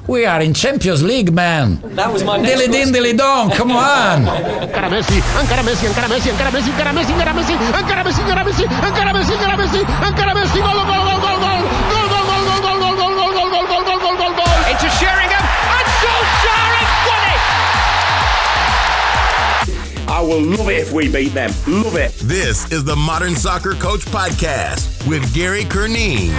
We are in Champions League, man. That was my next Dilly din, dilly dong, come on. Encara Messi, encara Messi, encara Messi, encara Messi, encara Messi, encara Messi, encara Messi, encara Messi, encara Messi, encara Messi, encara Messi, gol, gol, gol, gol, gol, gol, gol, gol, gol, gol, gol, gol, gol, gol, gol, gol, gol, gol, gol. Into Sheringham, and Solskjaer has won it. I will love it if we beat them. Love it. This is the Modern Soccer Coach Podcast with Gary Curneen.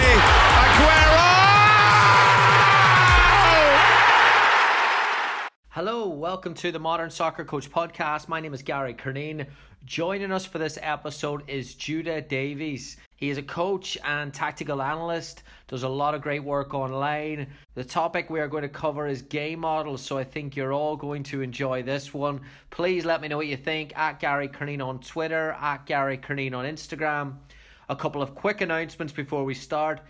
Hello, welcome to the Modern Soccer Coach Podcast. My name is Gary Curneen. Joining us for this episode is Davies. He is a coach and tactical analyst, does a lot of great work online. The topic we are going to cover is game models, so I think you're all going to enjoy this one. Please let me know what you think at Gary Curneen on Twitter, at Gary Curneen on Instagram. A couple of quick announcements before we start.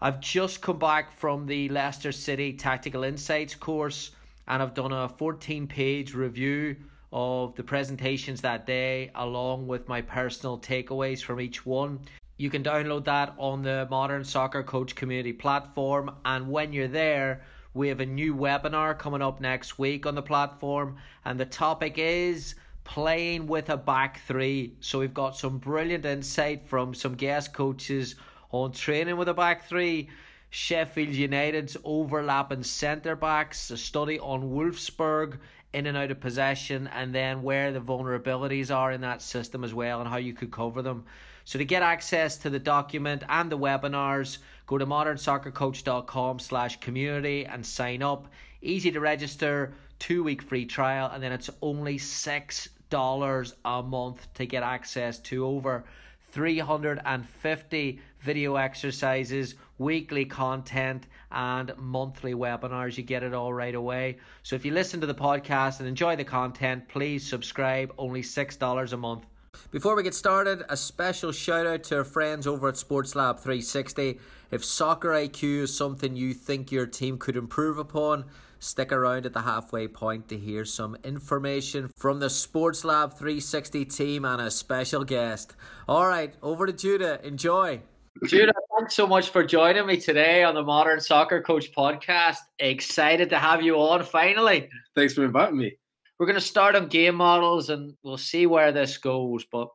I've just come back from the Leicester City Tactical Insights course, and I've done a 14-page review of the presentations that day, along with my personal takeaways from each one. You can download that on the Modern Soccer Coach community platform, and when you're there, we have a new webinar coming up next week on the platform, and the topic is playing with a back three. So we've got some brilliant insight from some guest coaches on training with a back three, Sheffield United's overlapping centre-backs, a study on Wolfsburg, in and out of possession, and then where the vulnerabilities are in that system as well and how you could cover them. So to get access to the document and the webinars, go to modernsoccercoach.com/community and sign up. Easy to register, 2-week free trial, and then it's only $6 a month to get access to over 350 video exercises, weekly content, and monthly webinars. You get it all right away. So if you listen to the podcast and enjoy the content, please subscribe. Only $6 a month. Before we get started, a special shout out to our friends over at Sports Lab 360. If soccer IQ is something you think your team could improve upon, stick around at the halfway point to hear some information from the Sports Lab 360 team and a special guest. All right, over to Judah. Enjoy. Judah, thanks so much for joining me today on the Modern Soccer Coach Podcast. Excited to have you on finally. Thanks for inviting me. We're going to start on game models and we'll see where this goes. But,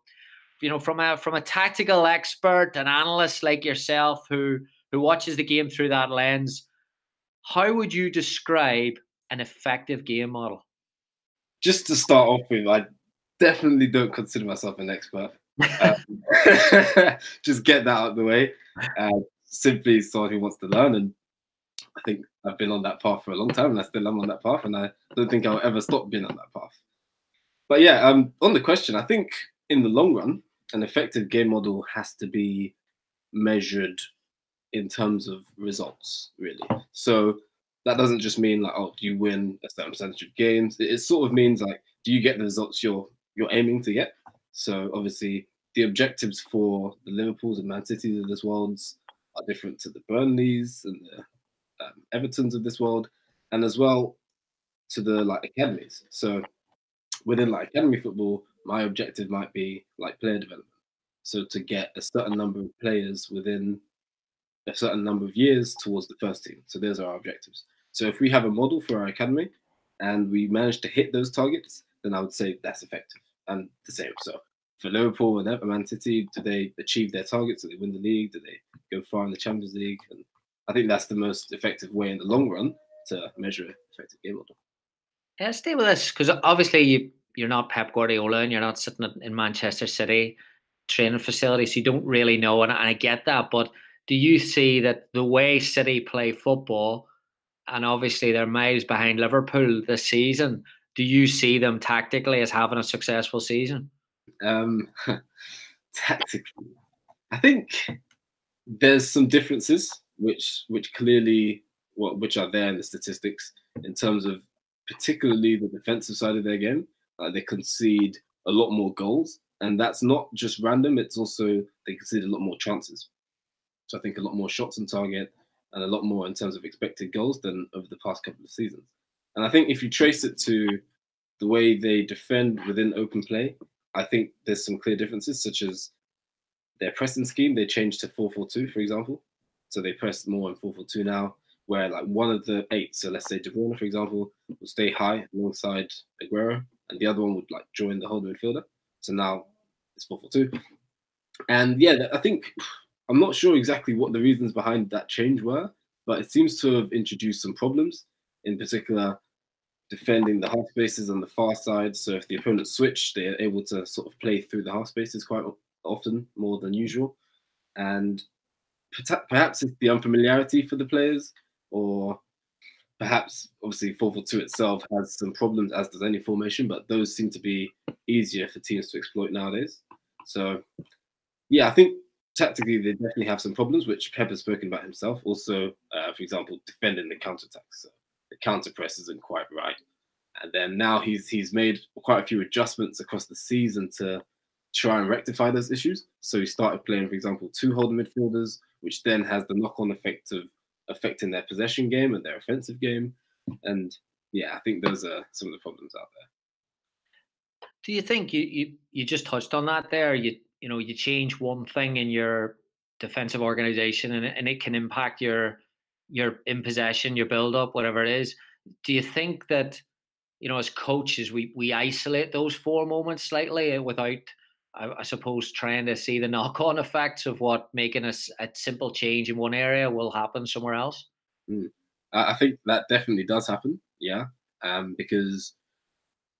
you know, from a tactical expert, an analyst like yourself who watches the game through that lens, how would you describe an effective game model? Just to start off with, I definitely don't consider myself an expert. Just get that out of the way. Simply someone who wants to learn, and I think I've been on that path for a long time, and I still am on that path, and I don't think I'll ever stop being on that path. But yeah, on the question, I think in the long run, an effective game model has to be measured in terms of results, really. So that doesn't just mean like, oh, do you win a certain percentage of games? It sort of means like, do you get the results you're aiming to get? So obviously the objectives for the Liverpools and Man Cities of this world are different to the Burnleys and the Evertons of this world, and as well to the like academies. So within like academy football, my objective might be like player development. So to get a certain number of players within a certain number of years towards the first team. So those are our objectives. So if we have a model for our academy and we manage to hit those targets, then I would say that's effective. And the same. So for Liverpool and Man City, do they achieve their targets? Do they win the league? Do they go far in the Champions League? And I think that's the most effective way in the long run to measure an effective game model. Yeah, stay with us, because obviously you're not Pep Guardiola and you're not sitting in Manchester City training facility, so you don't really know, and I get that. But do you see that the way City play football, and obviously they're miles behind Liverpool this season, do you see them tactically as having a successful season? Tactically, I think there's some differences which clearly which are there in the statistics in terms of particularly the defensive side of their game. They concede a lot more goals, and that's not just random. It's also they concede a lot more chances. So I think a lot more shots on target and a lot more in terms of expected goals than over the past couple of seasons. And I think if you trace it to the way they defend within open play, I think there's some clear differences, such as their pressing scheme. They changed to 4-4-2, for example. So they press more in 4-4-2 now. where like one of the 8, so let's say De Bruyne, for example, will stay high alongside Aguero, and the other one would like join the holding midfielder. So now it's 4-4-2. And yeah, I think I'm not sure exactly what the reasons behind that change were, but it seems to have introduced some problems, in particular defending the half spaces on the far side. So if the opponent switch, they're able to sort of play through the half spaces quite often, more than usual. And perhaps it's the unfamiliarity for the players, or perhaps obviously 4-4-2 itself has some problems, as does any formation, but those seem to be easier for teams to exploit nowadays. So yeah, I think tactically they definitely have some problems, which Pep has spoken about himself. Also, for example, defending the counter-attacks. So the counter press isn't quite right. And then now he's made quite a few adjustments across the season to try and rectify those issues. So he started playing, for example, 2 holding midfielders, which then has the knock-on effect of affecting their possession game and their offensive game. And yeah, I think those are some of the problems out there. Do you think you just touched on that there? You change one thing in your defensive organization and it can impact your in possession, your build up, whatever it is. Do you think that, as coaches, we isolate those 4 moments slightly without, I suppose, trying to see the knock-on effects of what making a simple change in one area will happen somewhere else? I think that definitely does happen, yeah, because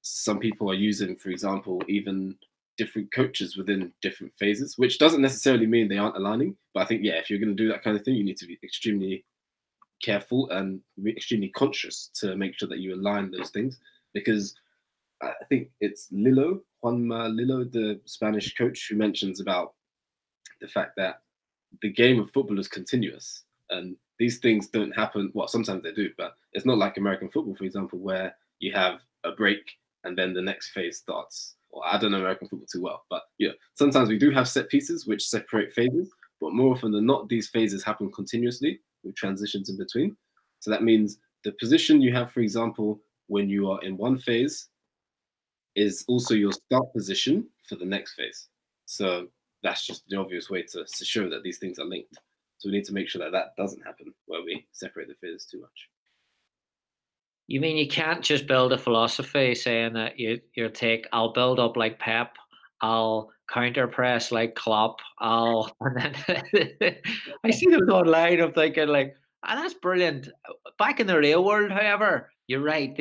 some people are using, for example, even different coaches within different phases, which doesn't necessarily mean they aren't aligning. But I think, yeah, if you're going to do that kind of thing, you need to be extremely careful and extremely conscious to make sure that you align those things, because I think it's Juanma Lillo, the Spanish coach, who mentions about the fact that the game of football is continuous and these things don't happen. Well, sometimes they do, but it's not like American football, for example, where you have a break and then the next phase starts. Well, I don't know American football too well, but yeah, sometimes we do have set pieces which separate phases, but more often than not, these phases happen continuously with transitions in between. So that means the position you have, for example, when you are in one phase is also your start position for the next phase. So that's just the obvious way to show that these things are linked. So we need to make sure that that doesn't happen, where we separate the phases too much. You mean you can't just build a philosophy saying that you'll take, I'll build up like Pep, I'll counter press like Klopp, and then I see those online. I'm thinking like, that's brilliant. Back in the real world, however, you're right.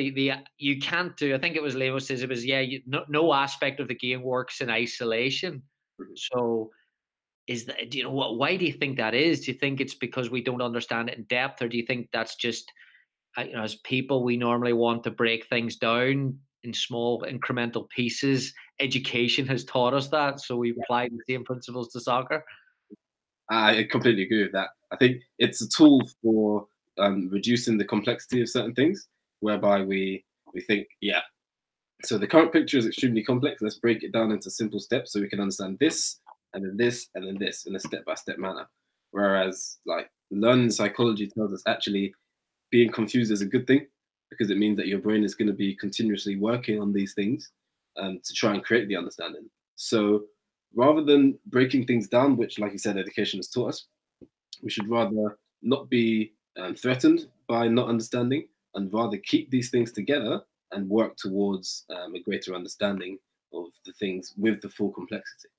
You can't do. I think it was Leo says it was no aspect of the game works in isolation. So is that, why do you think that is? Do you think it's because we don't understand it in depth, or do you think that's just, as people, we normally want to break things down in small incremental pieces? Education has taught us that, so we apply the same principles to soccer. I completely agree with that. I think it's a tool for reducing the complexity of certain things, whereby we think, yeah, so the current picture is extremely complex. Let's break it down into simple steps so we can understand this, and then this, and then this in a step-by-step manner. Whereas, like, learning psychology tells us actually being confused is a good thing, because it means that your brain is going to be continuously working on these things to try and create the understanding. So rather than breaking things down, which, like you said, education has taught us, we should rather not be threatened by not understanding, and rather keep these things together and work towards a greater understanding of the things with the full complexity.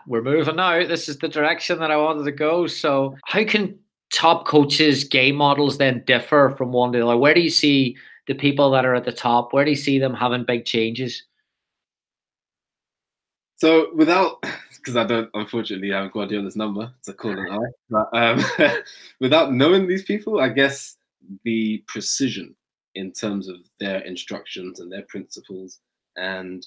We're moving now. This is the direction that I wanted to go. So how can top coaches' game models then differ from one to the other? Where do you see the people that are at the top? Where do you see them having big changes? So because I don't unfortunately have Guardiola's number to call an eye, but without knowing these people, I guess the precision in terms of their instructions and their principles and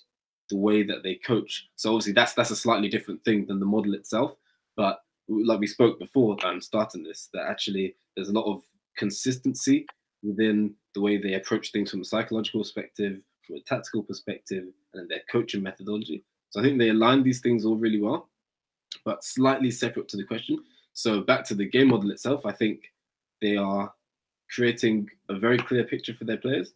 the way that they coach. So obviously that's a slightly different thing than the model itself. But like we spoke before, starting this, that actually there's a lot of consistency within the way they approach things from a psychological perspective, from a tactical perspective, and their coaching methodology. So I think they align these things all really well, but slightly separate to the question. So back to the game model itself, I think they are creating a very clear picture for their players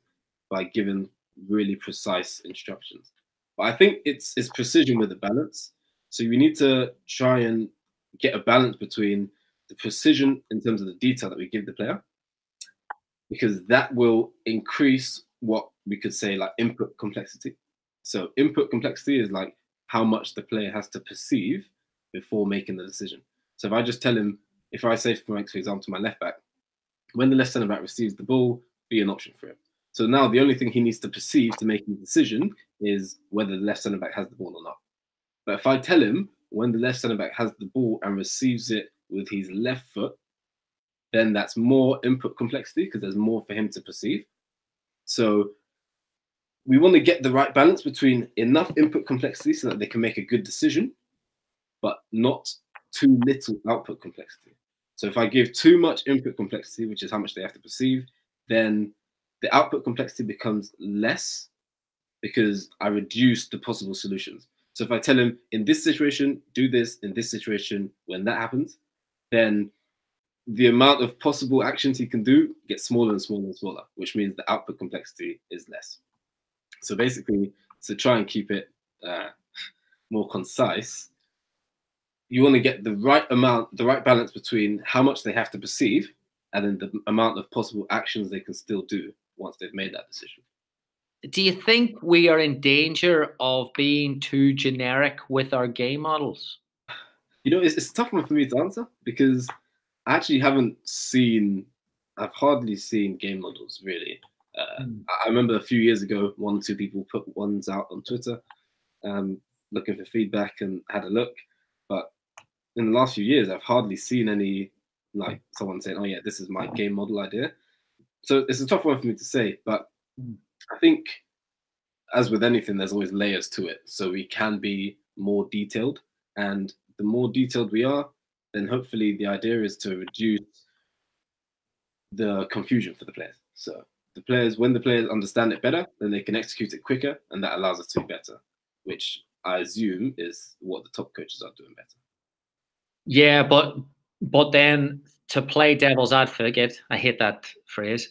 by giving really precise instructions. But I think it's precision with a balance. So you need to try and get a balance between the precision in terms of the detail that we give the player, because that will increase what we could say like input complexity. So input complexity is like how much the player has to perceive before making the decision. So if I just tell him, if I say, for example, to my left back, when the left centre back receives the ball, be an option for him. So now the only thing he needs to perceive to make a decision is whether the left centre back has the ball or not. But if I tell him when the left centre back has the ball and receives it with his left foot, then that's more input complexity because there's more for him to perceive. So we want to get the right balance between enough input complexity so that they can make a good decision, but not too little output complexity. So if I give too much input complexity, which is how much they have to perceive, then the output complexity becomes less because I reduce the possible solutions. So if I tell him in this situation, do this, in this situation, when that happens, then the amount of possible actions he can do gets smaller and smaller and smaller, which means the output complexity is less. So basically, to try and keep it more concise, you want to get the right amount, the right balance between how much they have to perceive and then the amount of possible actions they can still do once they've made that decision. Do you think we are in danger of being too generic with our game models? You know, it's a tough one for me to answer because I actually I've hardly seen game models really. I remember a few years ago, 1 or 2 people put ones out on Twitter looking for feedback and had a look. But in the last few years, I've hardly seen any, like someone saying, oh yeah, this is my game model idea. So it's a tough one for me to say, but I think as with anything, there's always layers to it. So we can be more detailed, and the more detailed we are, then hopefully the idea is to reduce the confusion for the players. So when the players understand it better, then they can execute it quicker, and that allows us to be better, which I assume is what the top coaches are doing better. Yeah, but then to play devil's advocate, I hate that phrase.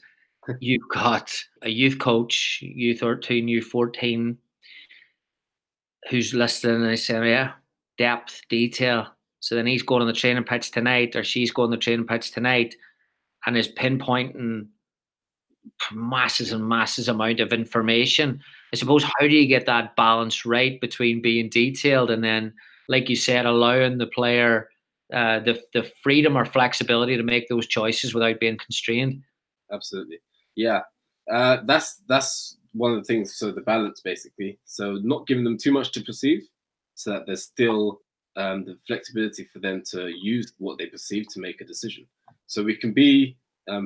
You've got a youth coach, U13, U14, who's listening and they say, yeah, depth, detail. So then he's going on the training pitch tonight, or she's going on the training pitch tonight, and is pinpointing masses and masses amount of information. I suppose, how do you get that balance right between being detailed and then, like you said, allowing the player the freedom or flexibility to make those choices without being constrained? Absolutely. Yeah. That's one of the things. So the balance, basically. So not giving them too much to perceive so that there's still the flexibility for them to use what they perceive to make a decision. So we can be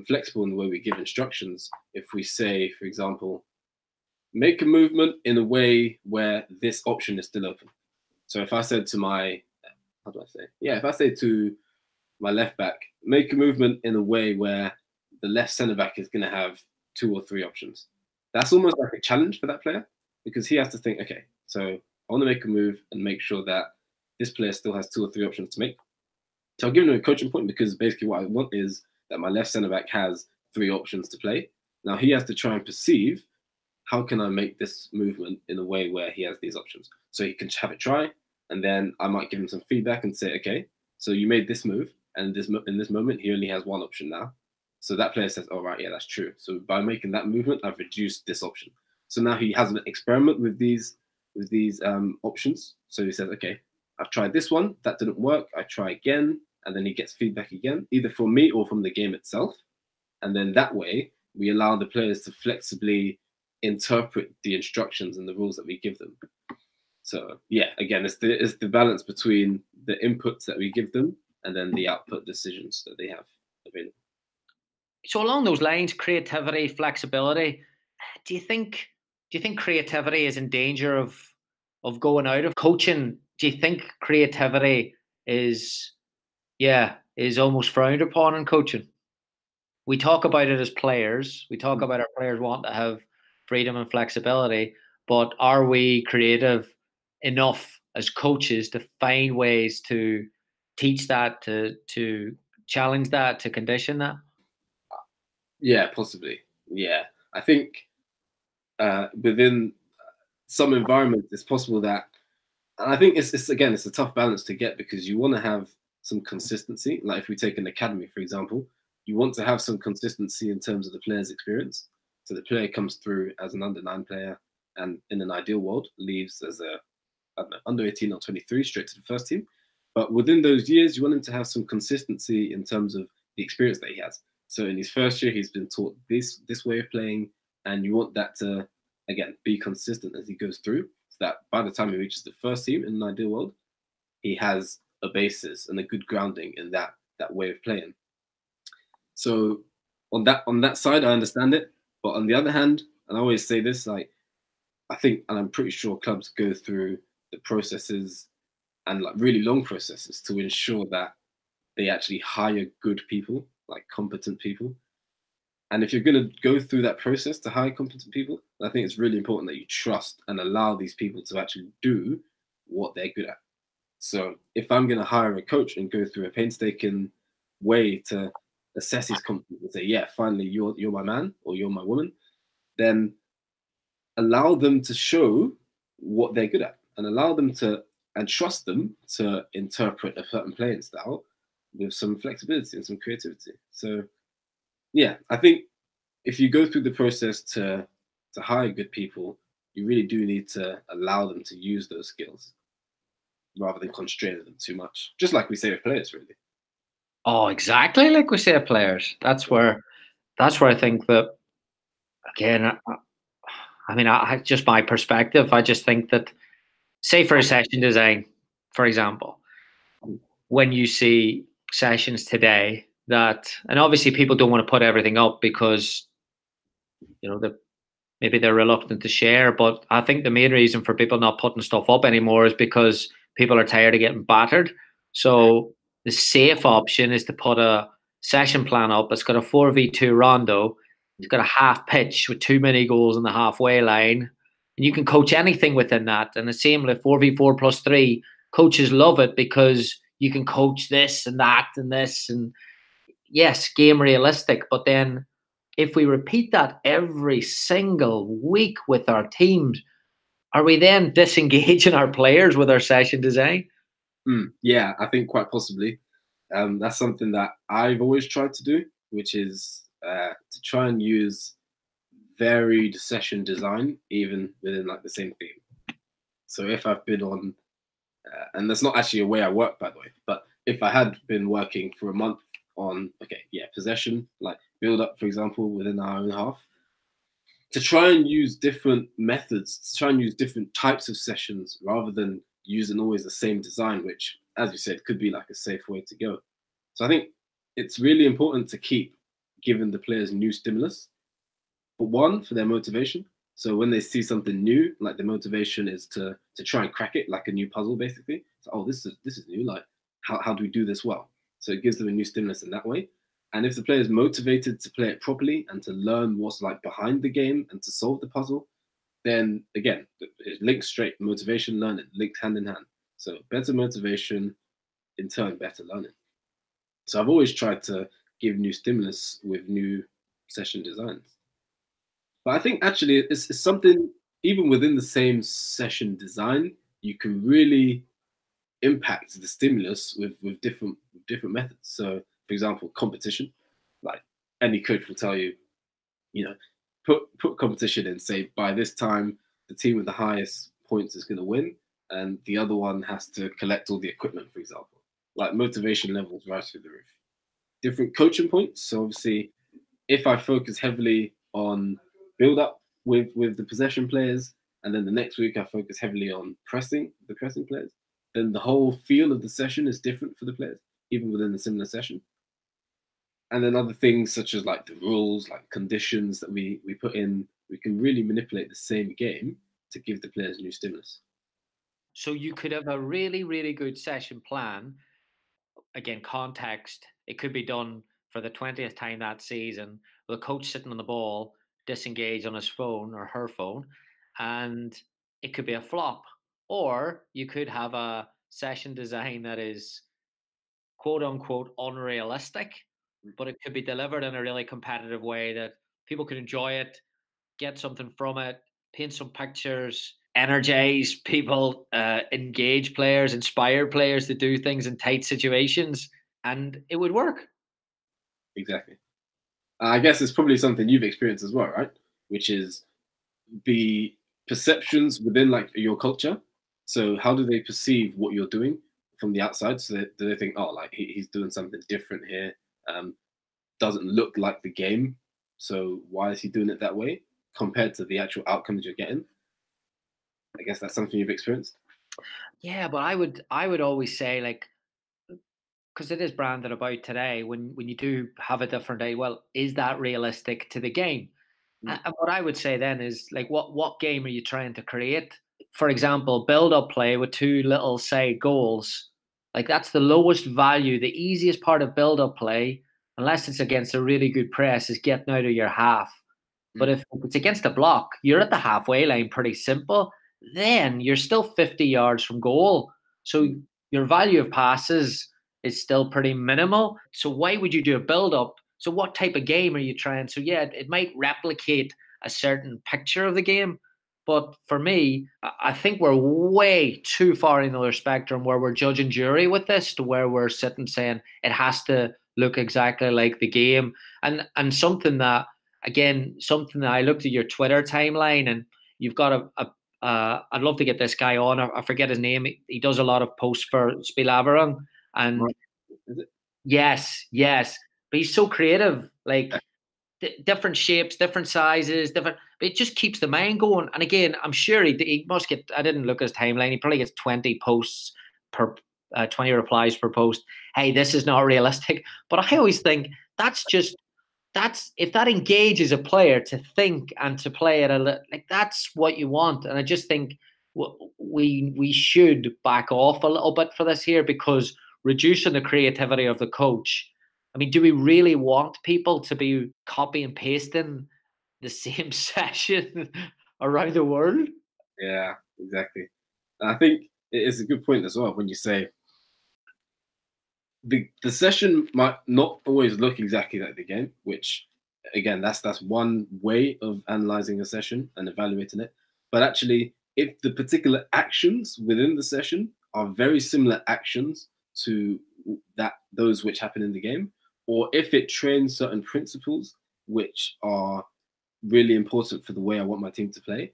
flexible in the way we give instructions. If we say, for example, make a movement in a way where this option is still open. So if I said to if I say to my left back, make a movement in a way where the left centre back is going to have 2 or 3 options. That's almost like a challenge for that player because he has to think, okay, so I want to make a move and make sure that this player still has 2 or 3 options to make. So I'll give him a coaching point because basically what I want is that my left centre back has 3 options to play. Now he has to try and perceive, how can I make this movement in a way where he has these options? So he can have a try, and then I might give him some feedback and say, okay, so you made this move, and in this moment, he only has 1 option now. So that player says, oh, right, yeah, that's true. So by making that movement, I've reduced this option. So now he has an experiment with these options. So he says, okay, I've tried this one, that didn't work, I try again, and then he gets feedback again, either from me or from the game itself. And then that way, we allow the players to flexibly interpret the instructions and the rules that we give them. So yeah, again, it's the balance between the inputs that we give them and then the output decisions that they have available. So along those lines, creativity, flexibility, do you think creativity is in danger of going out of coaching? Do you think creativity is almost frowned upon in coaching? We talk about it as players. We talk about our players want to have freedom and flexibility, but are we creative enough as coaches to find ways to teach that, to challenge that, to condition that? Yeah, possibly. Yeah, I think within some environments, it's possible that, and I think it's a tough balance to get because you want to have some consistency. Like if we take an academy, for example, you want to have some consistency in terms of the player's experience. So the player comes through as an under-9 player, and in an ideal world leaves as a, I don't know, under 18 or 23 straight to the first team. But within those years, you want him to have some consistency in terms of the experience that he has. So in his first year, he's been taught this way of playing, and you want that to, again, be consistent as he goes through, so that by the time he reaches the first team in an ideal world, he has a basis and a good grounding in that way of playing. So on that side, I understand it. But on the other hand, and I always say this, like I think, and I'm pretty sure clubs go through the processes and like really long processes to ensure that they actually hire good people, like competent people. And if you're going to go through that process to hire competent people, I think it's really important that you trust and allow these people to actually do what they're good at. So if I'm going to hire a coach and go through a painstaking way to assess his competence and say, yeah, finally, you're my man or you're my woman, then allow them to show what they're good at and allow them to, and trust them to interpret a certain playing style with some flexibility and some creativity. So yeah, I think if you go through the process to hire good people, you really do need to allow them to use those skills rather than constraining them too much. Just like we say with players, really. Oh, exactly like we say with players. That's where I think that, again, I mean, just my perspective, I just think that, say for a session design, for example, when you see sessions today that, and obviously people don't want to put everything up because, maybe they're reluctant to share, but I think the main reason for people not putting stuff up anymore is because people are tired of getting battered. So the safe option is to put a session plan up. It's got a 4v2 rondo. It's got a half pitch with 2 mini goals in the halfway line. And you can coach anything within that. And the same with 4v4 plus 3. Coaches love it because you can coach this and that and this. And yes, game realistic. But then if we repeat that every single week with our teams, are we then disengaging our players with our session design? Yeah, I think quite possibly. That's something that I've always tried to do, which is to try and use varied session design, even within like the same theme. So if I've been on, and that's not actually a way I work, by the way, but if I had been working for a month on, possession, like build up, for example, within our own half, to try and use different methods, to try and use different types of sessions rather than using always the same design, which, as you said, could be like a safe way to go. So I think it's really important to keep giving the players new stimulus, but one, for their motivation. So when they see something new, like the motivation is to try and crack it, like a new puzzle, basically. So, oh, this is new. Like, how do we do this well? So it gives them a new stimulus in that way. And if the player is motivated to play it properly and to learn what's like behind the game and to solve the puzzle, then again, it links straight. Motivation, learning, linked hand in hand. So better motivation, in turn, better learning. So I've always tried to give new stimulus with new session designs. But I think actually it's something, even within the same session design, you can really impact the stimulus with different methods. So, for example, competition. Like any coach will tell you, put competition in. Say by this time, the team with the highest points is going to win, and the other one has to collect all the equipment, for example. Like motivation levels right through the roof. Different coaching points. So obviously, if I focus heavily on build up with the possession players, and then the next week I focus heavily on the pressing players, then the whole feel of the session is different for the players, even within a similar session. And then other things such as like the rules, like conditions that we put in, we can really manipulate the same game to give the players new stimulus. So you could have a really, really good session plan. Again, context. It could be done for the 20th time that season with a coach sitting on the ball, disengaged on his phone or her phone, and it could be a flop. Or you could have a session design that is quote unquote unrealistic, but it could be delivered in a really competitive way that people could enjoy it, get something from it, paint some pictures, energize people, engage players, inspire players to do things in tight situations, and it would work. Exactly. I guess it's probably something you've experienced as well, right? Which is the perceptions within like your culture. So how do they perceive what you're doing from the outside? So do they think, oh, like he's doing something different here? Doesn't look like the game. So why is he doing it that way compared to the actual outcomes you're getting? I guess that's something you've experienced. Yeah, but I would always say, like, because it is branded about today, when you do have a different day, well, is that realistic to the game? And what I would say then is, like, what game are you trying to create? For example, build up play with two little say goals. Like, that's the lowest value. The easiest part of build up play, unless it's against a really good press, is getting out of your half. But if it's against a block, you're at the halfway line, pretty simple. Then you're still 50 yards from goal. So your value of passes is still pretty minimal. So why would you do a build up? So what type of game are you trying? So yeah, it might replicate a certain picture of the game. But for me, I think we're way too far in the other spectrum where we're judge and jury with this, to where we're sitting saying it has to look exactly like the game. And something that I looked at your Twitter timeline, and you've got I'd love to get this guy on. I forget his name. He does a lot of posts for Spielverlagerung, and Right. Is it? yes, but he's so creative. Like, different shapes, different sizes, different. But it just keeps the mind going. And again, I'm sure he must get. I didn't look at his timeline. He probably gets 20 posts per 20 replies per post. Hey, this is not realistic. But I always think that's if that engages a player to think and to play at like, that's what you want. And I just think we should back off a little bit for this here, because reducing the creativity of the coach. I mean, do we really want people to be copy and pasting the same session around the world? Yeah, exactly. And I think it is a good point as well when you say the session might not always look exactly like the game, which again that's one way of analyzing a session and evaluating it. But actually, if the particular actions within the session are very similar actions to those which happen in the game, or if it trains certain principles which are really important for the way I want my team to play,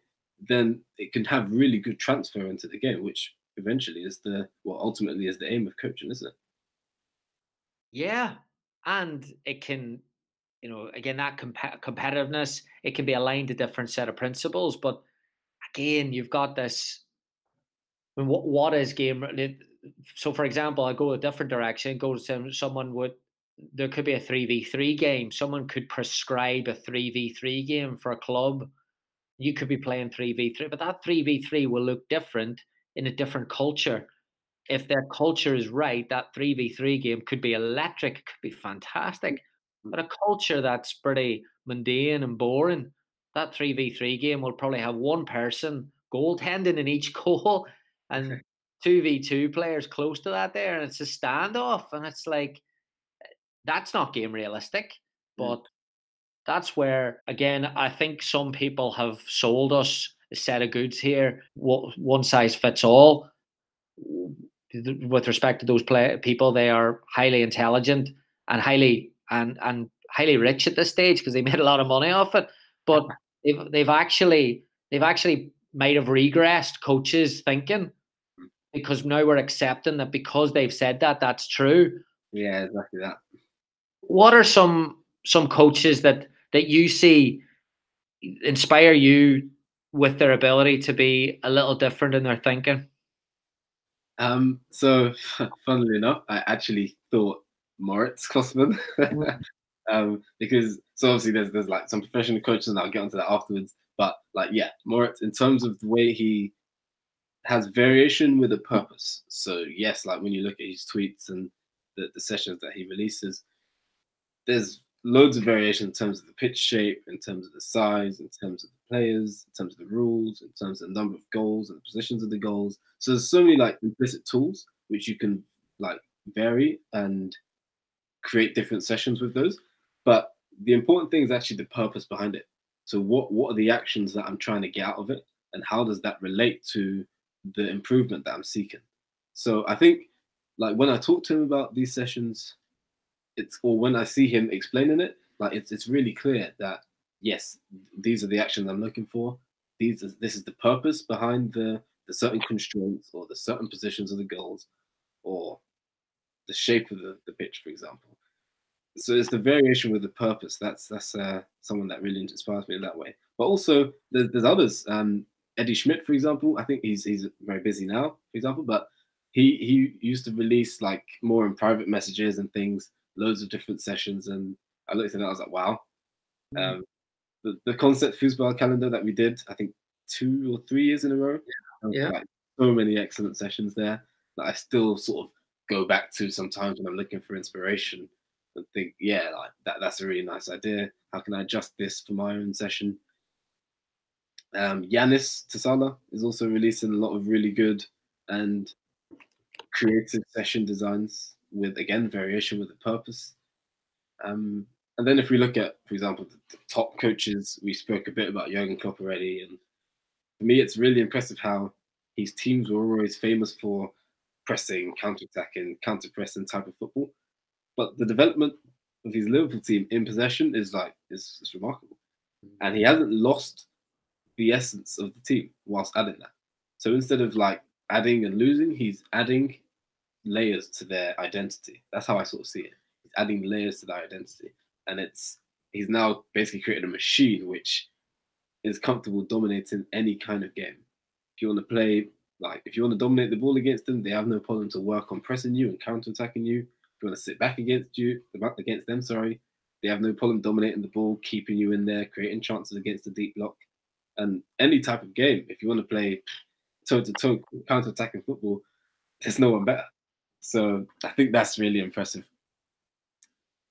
then it can have really good transfer into the game, which eventually is ultimately is the aim of coaching, isn't it? Yeah, and it can, again, that competitiveness, it can be aligned to different set of principles. But again, you've got this. I mean, what is game? So, for example, I go a different direction. Go to someone would. There could be a 3v3 game. Someone could prescribe a 3v3 game for a club. You could be playing 3v3, but that 3v3 will look different in a different culture. If their culture is right, that 3v3 game could be electric, could be fantastic. But a culture that's pretty mundane and boring, that 3v3 game will probably have one person goaltending in each goal and 2v2 players close to that there. And it's a standoff. And it's like, that's not game realistic. But that's where, again, I think some people have sold us a set of goods here. One size fits all. With respect to those people, they are highly intelligent and highly rich at this stage because they made a lot of money off it. But they've actually might have regressed coaches thinking, because now we're accepting that because they've said that, that's true. Yeah, exactly that. What are some coaches that you see inspire you with their ability to be a little different in their thinking? So funnily enough, I actually thought Moritz Klossman, because so obviously there's like some professional coaches, and I'll get onto that afterwards. But like, yeah, Moritz, in terms of the way he has variation with a purpose. So yes, like when you look at his tweets and the sessions that he releases, there's loads of variation in terms of the pitch shape, in terms of the size, in terms of the players, in terms of the rules, in terms of the number of goals and the positions of the goals. So there's so many like implicit tools which you can like vary and create different sessions with those. But the important thing is actually the purpose behind it. So what are the actions that I'm trying to get out of it? and how does that relate to the improvement that I'm seeking? So I think, like, when I talk to him about these sessions, or when I see him explaining it, like, it's really clear that yes, these are the actions I'm looking for. This is the purpose behind the certain constraints or the certain positions of the goals or the shape of the pitch, for example. So it's the variation with the purpose. That's someone that really inspires me in that way. But also there's others. Eddie Schmidt, for example. I think he's very busy now, for example, but he used to release like more in private messages and things, loads of different sessions. And I looked at it, I was like, wow. The concept foosball calendar that we did, I think 2 or 3 years in a row. Yeah. Like, so many excellent sessions there that I still sort of go back to sometimes when I'm looking for inspiration and think, yeah, like that's a really nice idea. How can I adjust this for my own session? Yanis Tasala is also releasing a lot of really good and creative session designs with, again, variation with a purpose. And then if we look at, for example, the top coaches, we spoke a bit about Jurgen Klopp already. And for me, it's really impressive how his teams were always famous for pressing, counter-attacking, counter-pressing type of football. But the development of his Liverpool team in possession is remarkable. And he hasn't lost the essence of the team whilst adding that. So instead of like adding and losing, he's adding layers to their identity. That's how I sort of see it. He's adding layers to their identity. And he's now basically created a machine which is comfortable dominating any kind of game. If you want to play, like, if you want to dominate the ball against them, they have no problem to work on pressing you and counter-attacking you. If you want to sit back against them, they have no problem dominating the ball, keeping you in there, creating chances against the deep block. And any type of game, if you want to play toe-to-toe counter-attacking football, there's no one better. So I think that's really impressive.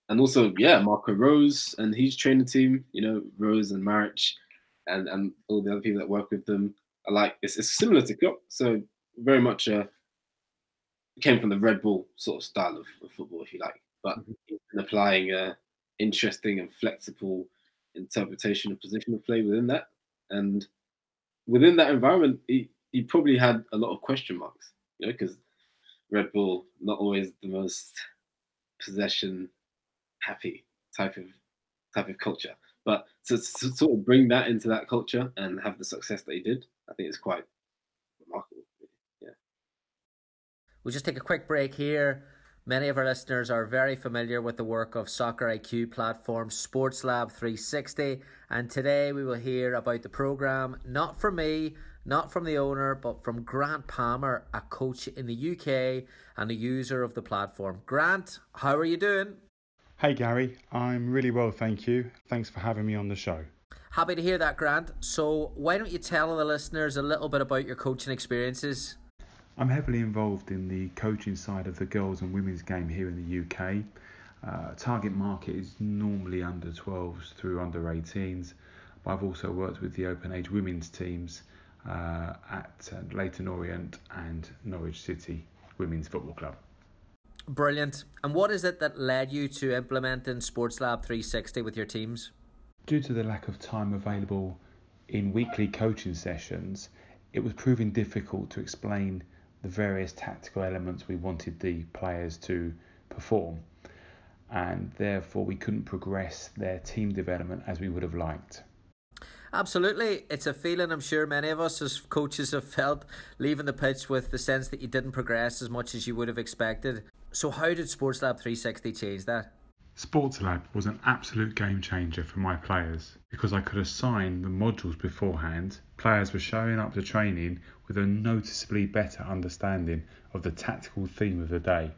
And also, yeah, Marco Rose and his training team, Rose and Maric and all the other people that work with them are like, it's similar to Klopp. So very much came from the Red Bull sort of style of football, if you like, but applying a interesting and flexible interpretation of position of play within that. And within that environment, he probably had a lot of question marks, because Red Bull, not always the most possession happy type of culture. But to sort of bring that into that culture and have the success that he did, I think it's quite remarkable. Yeah. We'll just take a quick break here. Many of our listeners are very familiar with the work of Soccer IQ platform Sports Lab 360, and today we will hear about the programme, not from me, not from the owner, but from Grant Palmer, a coach in the UK and a user of the platform. Grant, how are you doing? Hey Gary, I'm really well, thank you. Thanks for having me on the show. Happy to hear that, Grant. So why don't you tell the listeners a little bit about your coaching experiences? I'm heavily involved in the coaching side of the girls and women's game here in the UK. Target market is normally under 12s through under 18s, but I've also worked with the open age women's teams at Leyton Orient and Norwich City Women's Football Club. Brilliant. And what is it that led you to implementing Sports Lab 360 with your teams? Due to the lack of time available in weekly coaching sessions, it was proving difficult to explain the various tactical elements we wanted the players to perform, and therefore we couldn't progress their team development as we would have liked. Absolutely. It's a feeling I'm sure many of us as coaches have felt, leaving the pitch with the sense that you didn't progress as much as you would have expected. So how did Sports Lab 360 change that? Sports Lab was an absolute game changer for my players because I could assign the modules beforehand. Players were showing up to training with a noticeably better understanding of the tactical theme of the day.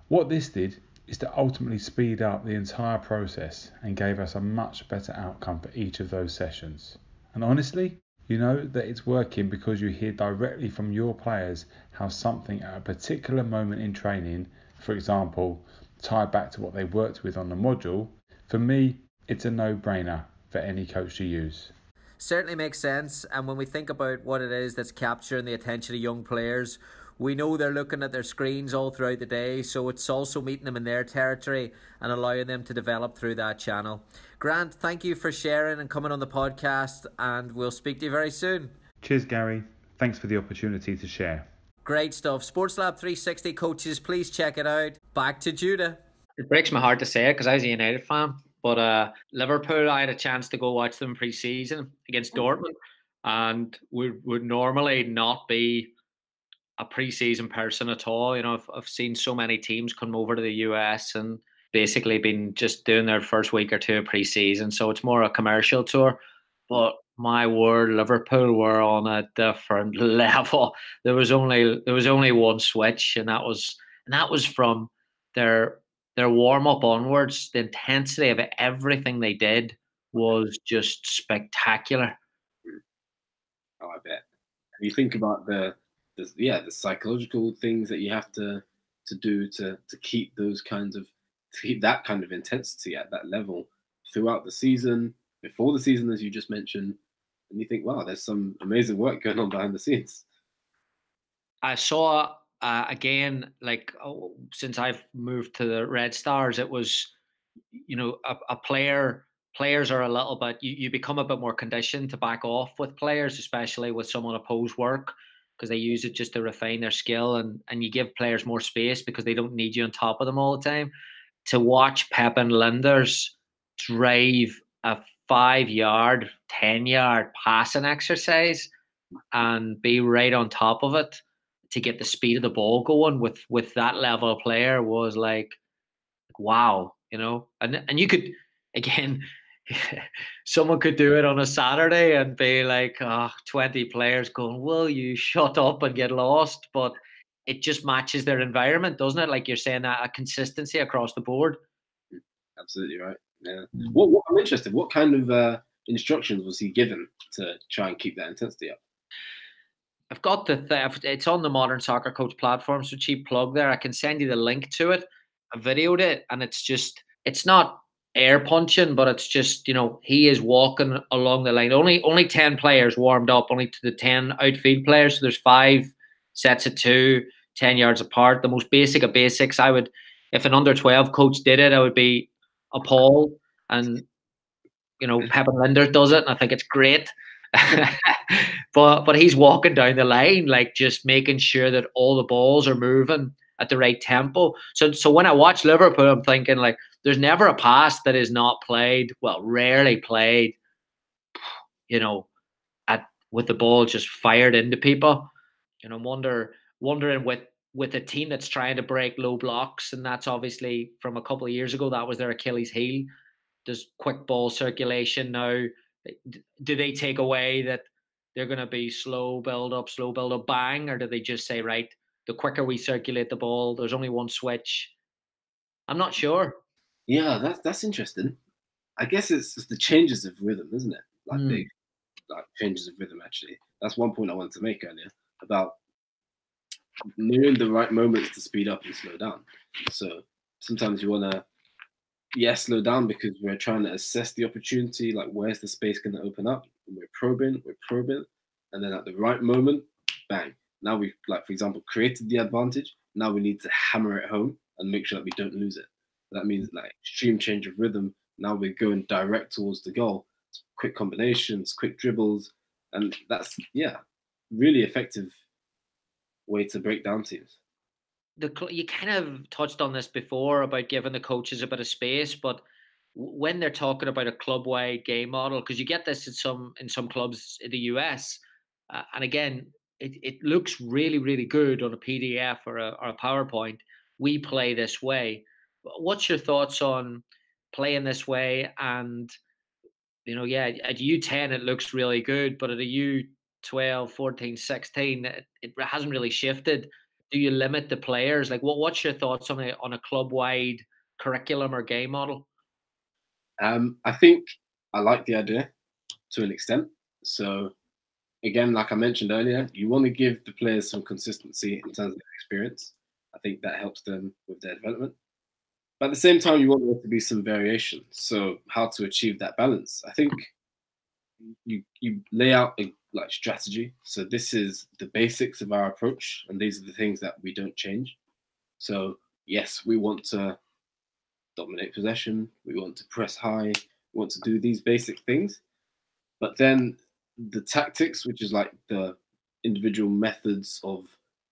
What this did is to ultimately speed up the entire process and gave us a much better outcome for each of those sessions. And honestly, you know that it's working because you hear directly from your players how something at a particular moment in training, for example, tied back to what they worked with on the module. For me, it's a no-brainer for any coach to use. Certainly makes sense, and when we think about what it is that's capturing the attention of young players, we know they're looking at their screens all throughout the day, so it's also meeting them in their territory and allowing them to develop through that channel. Grant, thank you for sharing and coming on the podcast, and we'll speak to you very soon. Cheers, Gary. Thanks for the opportunity to share. Great stuff. Sports Lab 360 coaches, please check it out. Back to Judah. It breaks my heart to say it because I was a United fan, but Liverpool, I had a chance to go watch them pre-season against Dortmund, and would normally not be a pre-season person at all. You know, I've seen so many teams come over to the US and basically been just doing their first week or two of pre-season, so it's more a commercial tour. But my word, Liverpool were on a different level. There was only one switch, and that was from their warm up onwards. The intensity of everything they did was just spectacular. Oh, I bet. And you think about the psychological things that you have to do to keep that kind of intensity at that level throughout the season, before the season, as you just mentioned, and you think, wow, there's some amazing work going on behind the scenes. I saw again, since I've moved to the Red Stars, it was, players are a little bit, you become a bit more conditioned to back off with players, especially with someone opposed work, because they use it just to refine their skill, and you give players more space because they don't need you on top of them all the time. To watch Pep and Linders drive a 5-yard, 10-yard passing exercise and be right on top of it to get the speed of the ball going with that level of player was like wow, and you could, again, someone could do it on a Saturday and be like 20 players going, will you shut up and get lost? But it just matches their environment, doesn't it? Like you're saying, that a consistency across the board. Absolutely right. Yeah. What I'm interested, what kind of instructions was he given to try and keep that intensity up? I've got it's on the Modern Soccer Coach platform, so cheap plug there. I can send you the link to it. I videoed it, and it's not air punching, but it's just, he is walking along the line. Only 10 players warmed up, only to the 10 outfield players. So there's 5 sets of 2, 10 yards apart. The most basic of basics. If an under 12 coach did it, I would be appalled. And Pep and Linders does it, and I think it's great. but he's walking down the line, like just making sure that all the balls are moving at the right tempo. So when I watch Liverpool, I'm thinking like there's never a pass that is not played, well, rarely played, with the ball just fired into people. I'm wondering with a team that's trying to break low blocks, and that's obviously from a couple of years ago, that was their Achilles heel. Does quick ball circulation now, do they take away that they're going to be slow build up, bang, or do they just say, right, the quicker we circulate the ball, there's only one switch? I'm not sure. Yeah, that's interesting. I guess it's the changes of rhythm, isn't it? Big changes of rhythm, actually. That's one point I wanted to make earlier about knowing the right moments to speed up and slow down. So sometimes you want to, slow down because we're trying to assess the opportunity, like where's the space going to open up? And we're probing, and then at the right moment, bang. Now we've, for example, created the advantage. Now we need to hammer it home and make sure that we don't lose it. That means extreme change of rhythm. Now we're going direct towards the goal. Quick combinations, quick dribbles, and that's really effective way to break down teams. You kind of touched on this before about giving the coaches a bit of space, but when they're talking about a club-wide game model, because you get this in some clubs in the US, and again, it looks really, really good on a PDF or a PowerPoint. We play this way. What's your thoughts on playing this way? And at U10 it looks really good, but at a U12, 14, 16, it hasn't really shifted. Do you limit the players? Like, what's your thoughts on a club-wide curriculum or game model? I think I like the idea to an extent. So again, like I mentioned earlier, you want to give the players some consistency in terms of their experience. I think that helps them with their development. But at the same time, you want there to be some variation. So how to achieve that balance? I think you lay out a strategy. So this is the basics of our approach, and these are the things that we don't change. So yes, we want to dominate possession. We want to press high. We want to do these basic things. But then the tactics, which is like the individual methods of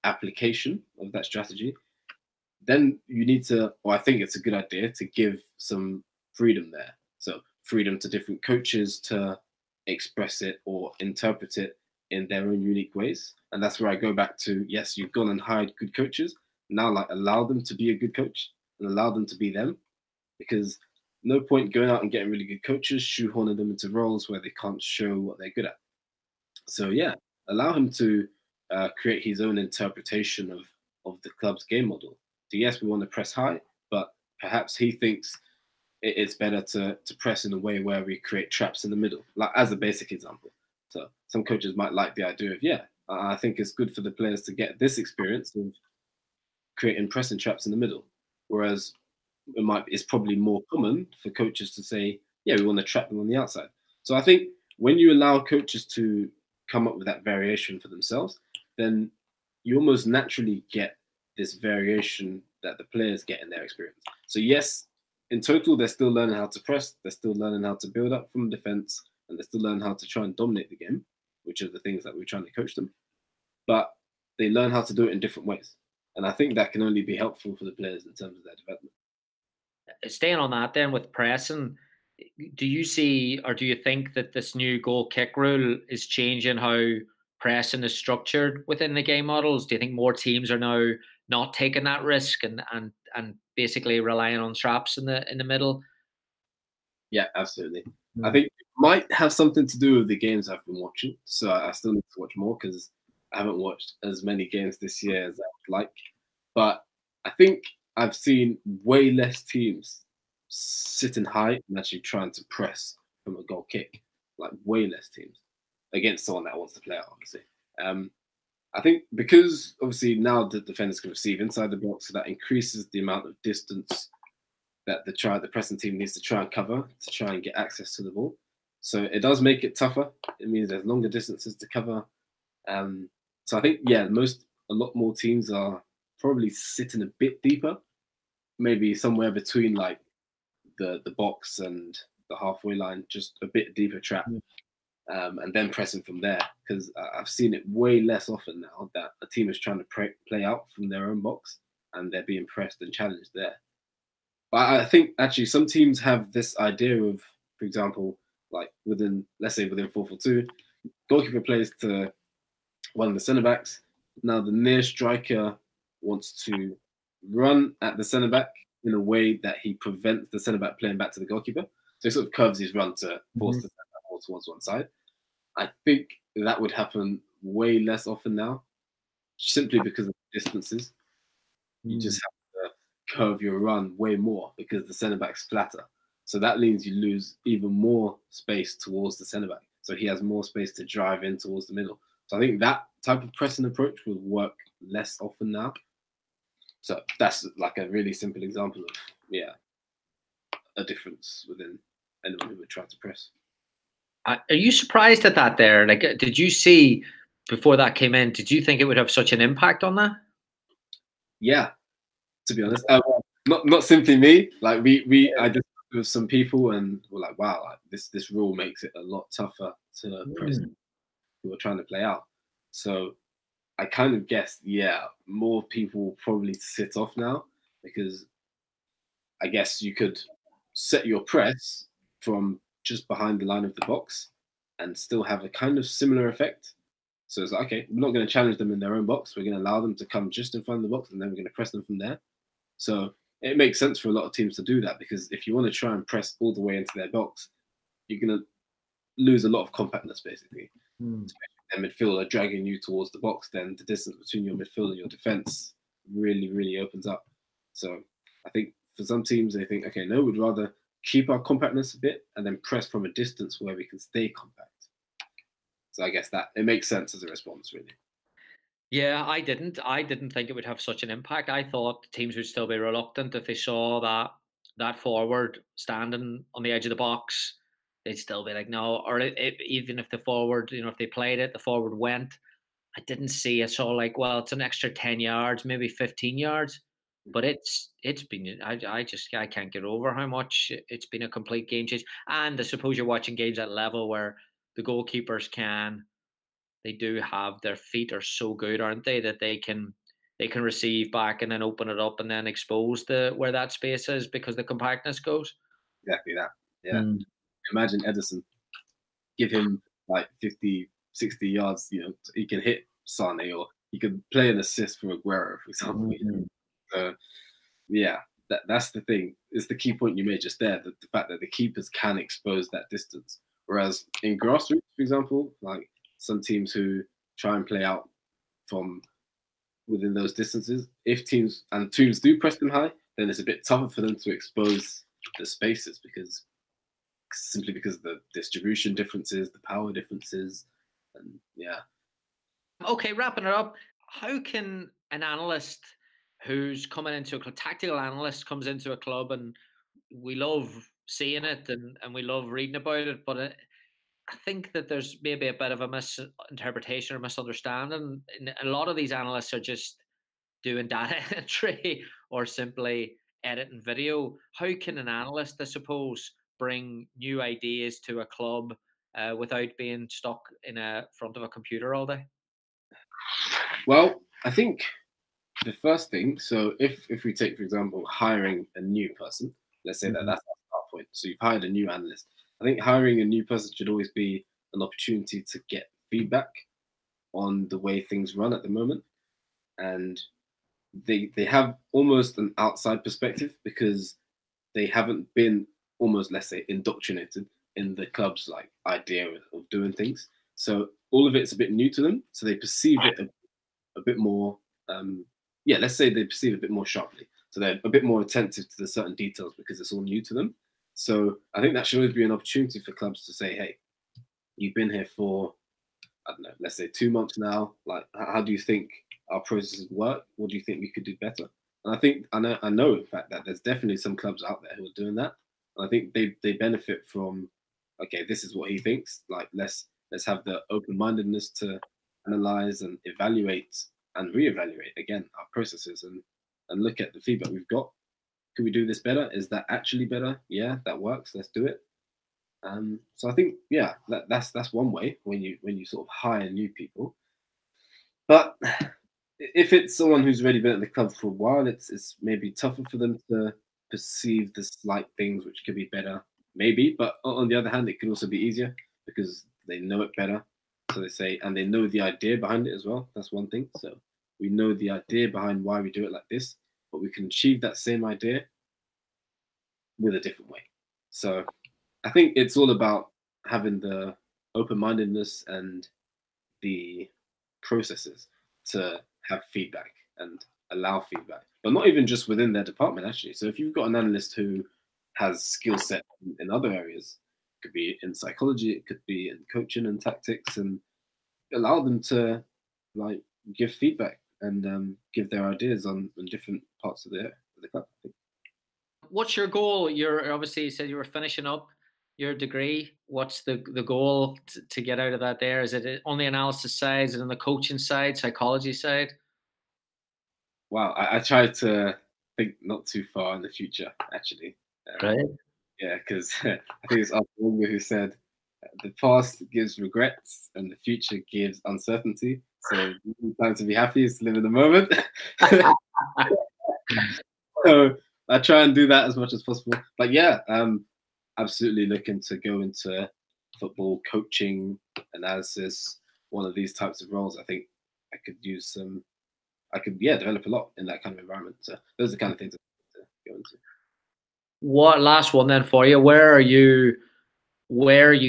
application of that strategy, then you need to, or I think it's a good idea to give some freedom there. So freedom to different coaches to express it or interpret it in their own unique ways. And that's where I go back to, yes, you've gone and hired good coaches. Now, like, allow them to be a good coach and allow them to be them, because no point going out and getting really good coaches, shoehorning them into roles where they can't show what they're good at. So yeah, allow him to create his own interpretation of the club's game model. So yes, we want to press high, but perhaps he thinks it's better to press in a way where we create traps in the middle, like as a basic example. So some coaches might like the idea of, yeah, I think it's good for the players to get this experience of creating pressing traps in the middle, whereas it's probably more common for coaches to say, yeah, we want to trap them on the outside. So I think when you allow coaches to come up with that variation for themselves, then you almost naturally get this variation that the players get in their experience. So yes, in total, they're still learning how to press, they're still learning how to build up from defense, and they're still learning how to try and dominate the game, which are the things that we're trying to coach them. But they learn how to do it in different ways. And I think that can only be helpful for the players in terms of their development. Staying on that then with pressing, do you see or do you think that this new goal kick rule is changing how pressing is structured within the game models? Do you think more teams are now not taking that risk and basically relying on traps in the middle? Yeah, absolutely. I think it might have something to do with the games I've been watching. So I still need to watch more because I haven't watched as many games this year as I would like. But I think I've seen way less teams sitting high and actually trying to press from a goal kick. Like way less teams against someone that wants to play out, obviously. I think because obviously now the defenders can receive inside the box, so that increases the amount of distance that the pressing team needs to try and cover to try and get access to the ball. So it does make it tougher. It means there's longer distances to cover. So I think, yeah, a lot more teams are probably sitting a bit deeper, maybe somewhere between like the box and the halfway line, just a bit deeper trap, and then pressing from there. Because I've seen it way less often now that a team is trying to play out from their own box and they're being pressed and challenged there. But I think actually some teams have this idea of, for example, like let's say within 4-4-2, goalkeeper plays to one of the centre backs. Now the near striker wants to run at the centre back in a way that he prevents the centre back playing back to the goalkeeper. So he sort of curves his run to force the centre back more towards one side. I think that would happen way less often now, simply because of the distances. You just have to curve your run way more because the centre back's flatter. So that means you lose even more space towards the centre back. So he has more space to drive in towards the middle. So I think that type of pressing approach will work less often now. So that's like a really simple example of, yeah, a difference within anyone who would try to press. Are you surprised at that there? Like, did you see before that came in, did you think it would have such an impact on that? Yeah, to be honest. Not simply me. Like I just with some people and we're like, wow, like this rule makes it a lot tougher to press who are trying to play out. So I kind of guessed, yeah, more people will probably sit off now because I guess you could set your press from just behind the line of the box and still have a kind of similar effect. So it's like, okay, we're not going to challenge them in their own box. We're going to allow them to come just in front of the box and then we're going to press them from there. So it makes sense for a lot of teams to do that because if you want to try and press all the way into their box, you're going to lose a lot of compactness, basically. Their midfielder dragging you towards the box, then the distance between your midfield and your defense really, really opens up. So I think for some teams, they think, okay, no, we'd rather keep our compactness a bit and then press from a distance where we can stay compact. So I guess that it makes sense as a response, really. Yeah, I didn't think it would have such an impact. I thought teams would still be reluctant if they saw that forward standing on the edge of the box. They'd still be like, no. Or even if the forward, if they played it, the forward went. I didn't see. I saw like, well, it's an extra 10 yards, maybe 15 yards. But it's been. I can't get over how much it's been a complete game change. And I suppose you're watching games at level where the goalkeepers they do have, their feet are so good, aren't they, that they can receive back and then open it up and then expose where that space is because the compactness goes. Exactly that. Yeah. Imagine Ederson. Give him like 50, 60 yards, he can hit Sane, or he could play an assist for Aguero, for example. So, yeah, that's the thing. It's the key point you made just there, the fact that the keepers can expose that distance. Whereas in grassroots, for example, like some teams who try and play out from within those distances, if teams do press them high, then it's a bit tougher for them to expose the spaces simply because of the distribution differences, the power differences, and yeah. Okay, wrapping it up, how can an analyst who's coming into a tactical analyst comes into a club, and we love seeing it and we love reading about it, but I think that there's maybe a bit of a misinterpretation or misunderstanding. And a lot of these analysts are just doing data entry or simply editing video. How can an analyst, I suppose, bring new ideas to a club without being stuck in front of a computer all day? Well, I think the first thing, so if we take, for example, hiring a new person, let's say that's our start point. So you've hired a new analyst. I think hiring a new person should always be an opportunity to get feedback on the way things run at the moment. And they have almost an outside perspective because they haven't been almost, let's say, indoctrinated in the club's like idea of doing things. So all of it's a bit new to them. So they perceive it a bit more, let's say they perceive it a bit more sharply. So they're a bit more attentive to the certain details because it's all new to them. So I think that should always be an opportunity for clubs to say, hey, you've been here for, I don't know, let's say 2 months now. Like, how do you think our processes work? What do you think we could do better? And I know in fact that there's definitely some clubs out there who are doing that. And I think they benefit from, okay, this is what he thinks. Like, let's have the open-mindedness to analyze and evaluate and reevaluate again our processes and look at the feedback we've got. Could we do this better? Is that actually better? Yeah, that works. Let's do it. So I think, yeah, that's one way when you sort of hire new people. But if it's someone who's already been at the club for a while, it's maybe tougher for them to perceive the slight things which could be better, maybe. But on the other hand, it could also be easier because they know it better. So they say, and they know the idea behind it as well. That's one thing. So we know the idea behind why we do it like this, but we can achieve that same idea with a different way. So I think it's all about having the open-mindedness and the processes to have feedback and allow feedback, but not even just within their department, actually. So if you've got an analyst who has skill set in other areas, it could be in psychology, it could be in coaching and tactics, and allow them to like give feedback and give their ideas on different parts of the club. I think. What's your goal? You're obviously, you said you were finishing up your degree. What's the goal to get out of that there? Is it on the analysis side? Is it on the coaching side, psychology side? Wow, I try to think not too far in the future, actually. Right. Yeah, because I think it's Arthur Wenger who said, the past gives regrets and the future gives uncertainty. So the only time to be happy is to live in the moment. So I try and do that as much as possible. But yeah, absolutely looking to go into football coaching, analysis, one of these types of roles. I think I could use some. I could develop a lot in that kind of environment. So those are the kind of things I want to go into. What last one then for you? Where are you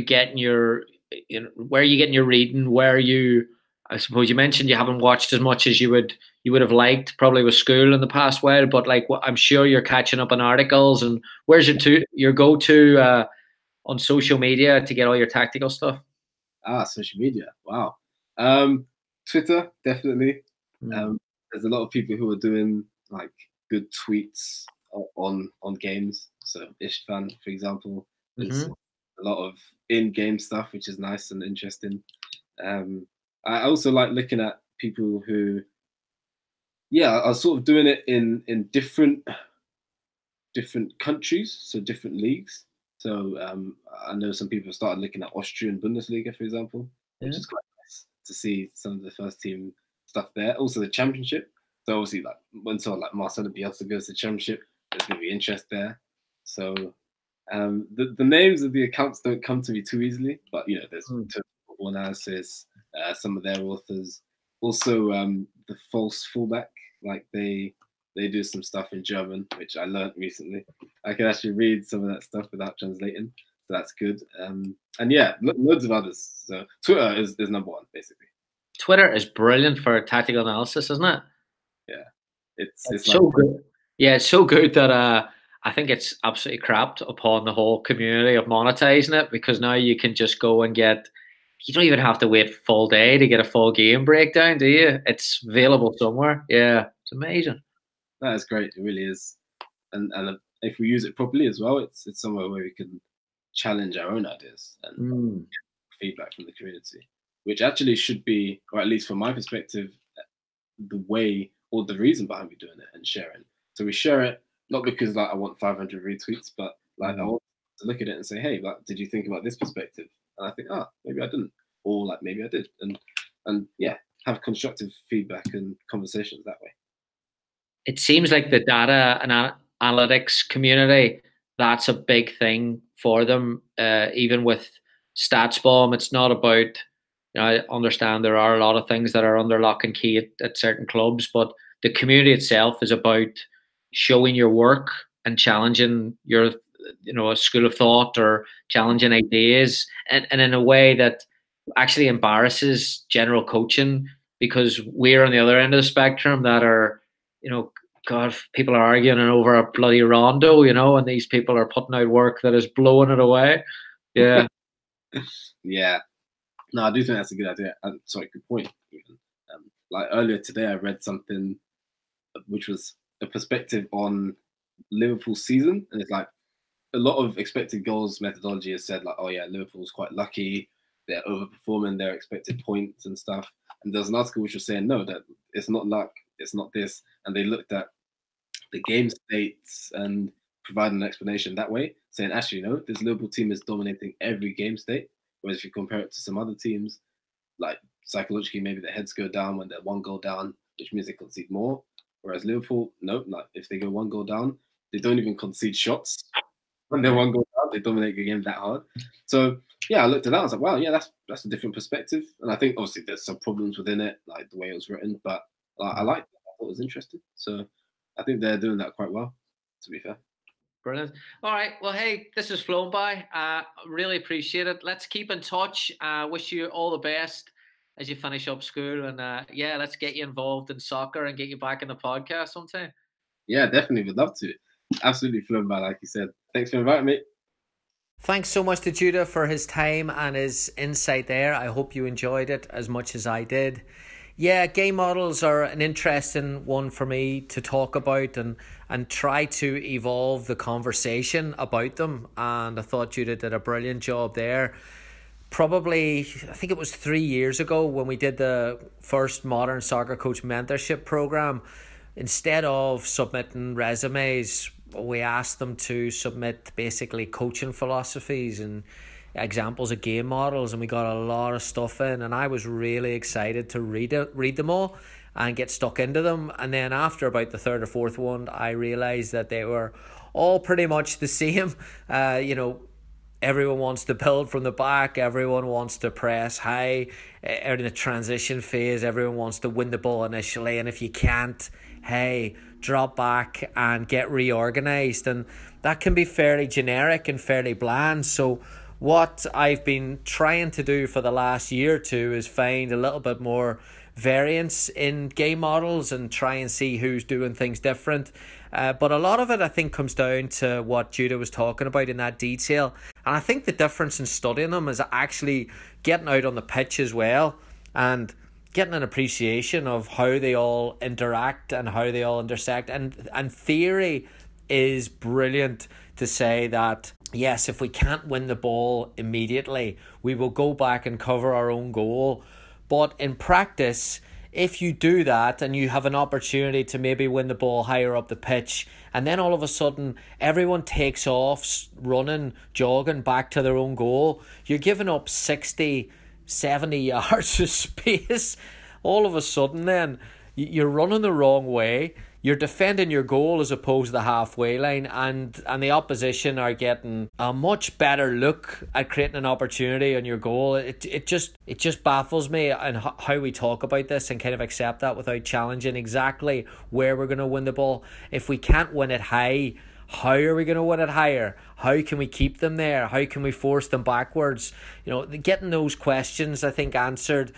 getting your reading? Where are you? I suppose you mentioned you haven't watched as much as you would have liked, probably with school in the past while. But like, I'm sure you're catching up on articles. And where's your go-to on social media to get all your tactical stuff? Social media. Wow. Twitter, definitely. There's a lot of people who are doing like good tweets on games. So Ishvan, for example, there's a lot of in-game stuff, which is nice and interesting. I also like looking at people who, are sort of doing it in different countries, so different leagues. So I know some people have started looking at Austrian Bundesliga, for example, which is quite nice to see some of the first team stuff there. Also the Championship. So obviously, like when someone like Marcelo Bielsa goes to the Championship, there's going to be interest there. So the names of the accounts don't come to me too easily, but there's football analysis, some of their authors. Also, the false fullback, like they do some stuff in German, which I learned recently. I can actually read some of that stuff without translating, so that's good. And yeah, loads of others. So Twitter is number one, basically. Twitter is brilliant for tactical analysis, isn't it? Yeah, it's so like, good. Yeah, it's so good that I think it's absolutely crapped upon the whole community of monetizing it, because now you can just go and get. You don't even have to wait full day to get a full game breakdown, do you? It's available somewhere. Yeah, it's amazing. That is great. It really is. And if we use it properly as well, it's somewhere where we can challenge our own ideas and get feedback from the community, which actually should be, or at least from my perspective, the way or the reason behind me doing it and sharing. So we share it not because like I want 500 retweets, but like I want to look at it and say, hey, like, did you think about this perspective? And I think, maybe I didn't, or like maybe I did, and yeah, have constructive feedback and conversations that way. It seems like the data and analytics community, that's a big thing for them. Even with StatsBomb, it's not about. I understand there are a lot of things that are under lock and key at certain clubs, but the community itself is about showing your work and challenging your, a school of thought or challenging ideas, and in a way that actually embarrasses general coaching, because we're on the other end of the spectrum that are, God, people are arguing over a bloody rondo, and these people are putting out work that is blowing it away. Yeah. Yeah. No, I do think that's a good idea. Sorry, good point. Even like earlier today, I read something which was a perspective on Liverpool's season, and it's like a lot of expected goals methodology has said like, oh yeah, Liverpool's quite lucky, they're overperforming their expected points and stuff. And there's an article which was saying no, that it's not luck, it's not this, and they looked at the game states and provided an explanation that way, saying actually no, this Liverpool team is dominating every game state. Whereas if you compare it to some other teams, like psychologically, maybe their heads go down when they're one goal down, which means they concede more. Whereas Liverpool, nope, like if they go one goal down, they don't even concede shots. When they're one goal down, they dominate the game that hard. So yeah, I looked at that. I was like, wow, yeah, that's a different perspective. And I think obviously there's some problems within it, like the way it was written, but I liked it. I thought it was interesting. So I think they're doing that quite well, to be fair. Brilliant. All right. Well, hey, this has flown by. Really appreciate it. Let's keep in touch. Wish you all the best as you finish up school. And yeah, let's get you involved in soccer and get you back in the podcast sometime. Yeah, definitely. Would love to. Absolutely flown by, like you said. Thanks for inviting me. Thanks so much to Judah for his time and his insight there. I hope you enjoyed it as much as I did. Yeah, game models are an interesting one for me to talk about and try to evolve the conversation about them. And I thought Judah did a brilliant job there. Probably, I think it was 3 years ago when we did the first Modern Soccer Coach Mentorship Program. Instead of submitting resumes, we asked them to submit basically coaching philosophies and examples of game models, and we got a lot of stuff in, and I was really excited to read them all and get stuck into them. And then after about the third or fourth one, I realized that they were all pretty much the same. Everyone wants to build from the back, everyone wants to press high in the transition phase, everyone wants to win the ball initially, and if you can't, hey, drop back and get reorganized. And that can be fairly generic and fairly bland. So what I've been trying to do for the last year or two is find a little bit more variance in game models and try and see who's doing things different. But a lot of it, I think, comes down to what Judah was talking about in that detail. And I think the difference in studying them is actually getting out on the pitch as well and getting an appreciation of how they all interact and how they all intersect. And theory is brilliant to say that, yes, if we can't win the ball immediately, we will go back and cover our own goal. But in practice, if you do that and you have an opportunity to maybe win the ball higher up the pitch, and then all of a sudden everyone takes off running, jogging back to their own goal, you're giving up 60, 70 yards of space. All of a sudden then you're running the wrong way. You're defending your goal as opposed to the halfway line, and the opposition are getting a much better look at creating an opportunity on your goal. It just baffles me and how we talk about this and kind of accept that without challenging exactly where we're going to win the ball. If we can't win it high, how are we going to win it higher? How can we keep them there? How can we force them backwards? You know, getting those questions, I think, answered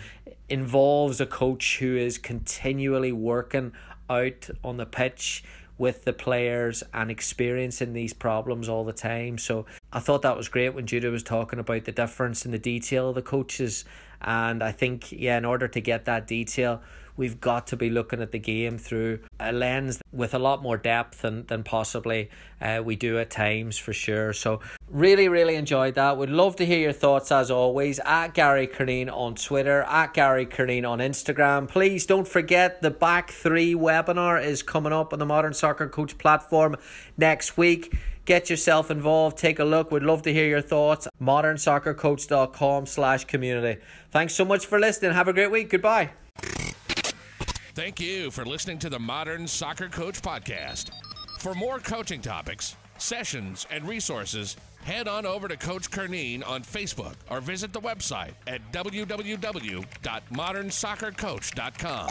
involves a coach who is continually working out on the pitch with the players and experiencing these problems all the time. So I thought that was great when Judah was talking about the difference in the detail of the coaches. And I think, in order to get that detail, we've got to be looking at the game through a lens with a lot more depth than possibly we do at times, for sure. So really enjoyed that. Would love to hear your thoughts as always at Gary Curneen on Twitter, at Gary Curneen on Instagram. Please don't forget the Back 3 webinar is coming up on the Modern Soccer Coach platform next week. Get yourself involved, take a look. We'd love to hear your thoughts. modernsoccercoach.com/community. Thanks so much for listening. Have a great week. Goodbye. Thank you for listening to the Modern Soccer Coach podcast. For more coaching topics, sessions, and resources, head on over to Coach Curneen on Facebook or visit the website at www.modernsoccercoach.com.